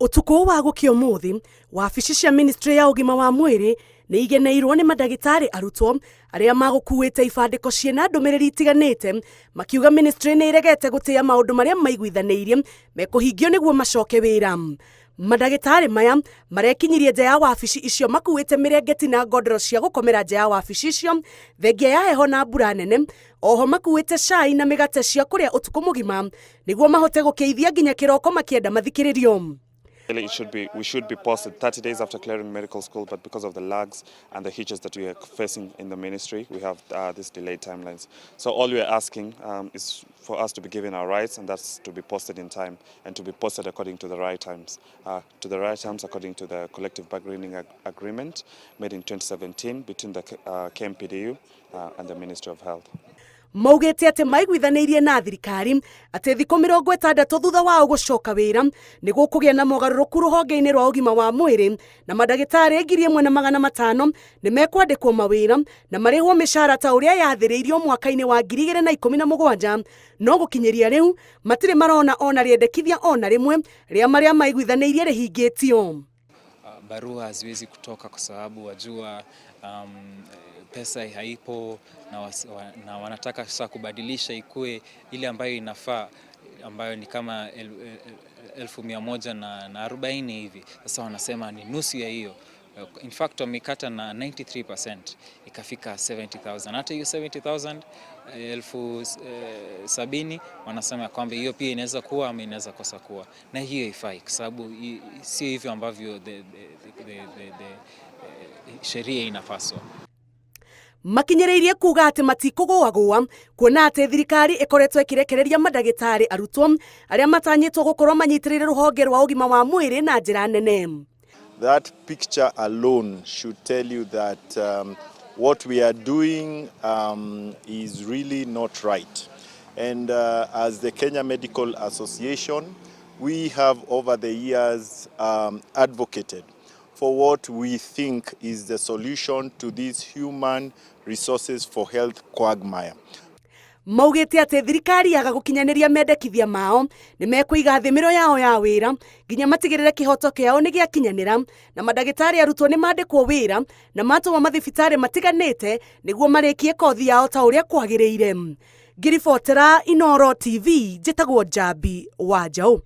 Utuko wa gukio muthi wabici cia ministry ya ugima wa mwiri ni igeneirwo ni madagitari arutwo aria magukuite ifandiko ciena ndumiriri itiganite makiuga ministry ni iregete gutia maundu maria maiguithaniirie mekuhingio niguo macoke wira. Madagitari maya marekinyirie nja ya wabici icio makuite mirengeti na godoro cia gukomera nja ya wabici icio thengia ya heho na mbura nene, oho makuite cai na migate cia kuria utuku mugima niguo mahote gukeithia nginya kiroko makienda mathikiririo. We should be posted 30 days after clearing medical school, but because of the lags and the hitches that we are facing in the ministry, we have these delayed timelines. So all we are asking is for us to be given our rights, and that's to be posted in time and to be posted according to the right times. According to the collective bargaining agreement made in 2017 between the KMPDU and the Ministry of Health. Maugete ati maiguithaniirie na thirikari ati thiko 60 thutha wao gucoka wira niguo kugia na mogaruruku ruhonge-ini rwa ugima wa mwiri na madagitari 1500 ni mekwandikwo mawira na marihwo mishara ta uria yathiriirio mwaka-ini wa 2017 no gukinyiria riu matire marona ona riendekithia ona rimwe ria maria maiguithaniirie rihingitio. Barua haziwezi kutoka kwa sababu wajua pesa haipo na wanataka sasa kubadilisha ikue ile ambayo inafaa, ambayo ni kama 1140 hivi. Sasa wanasema ni nusu ya hiyo. In fact wamekata na 93% ikafika 70,000. Hata hiyo 70,000 70,000 wanasema kwamba hiyo pia inaweza kuwa ama inaweza kosa kuwa, na hiyo haifai kwa sababu sio hivyo ambavyo sheria inafaswa. Makinyiriirie kuga ati matikugwa kuona ati thirikari ikoretwo ikirekereria madagitari arutwo aria matanyitwo gukorwo manyitirire ruhonge rwa ugima wa mwiri na njira nene. That picture alone should tell you that what we are doing is really not right. And as the Kenya Medical Association, we have over the years advocated for what we think is the solution to this human resources for health quagmire. Maugete ati thirikari yaga gukinyaniria mendekithia mao ni mekuiga thimiro yao ya wira nginya matigirire kihoto kiao ni giakinyanira na madagitari arutwo ni mandikwo wira na matwa mathibitari matiganite niguo marekie kothi yao ta uria kwagiriire. Ngiribotera Inooro TV, njitagwo Njambi Wanjaũ.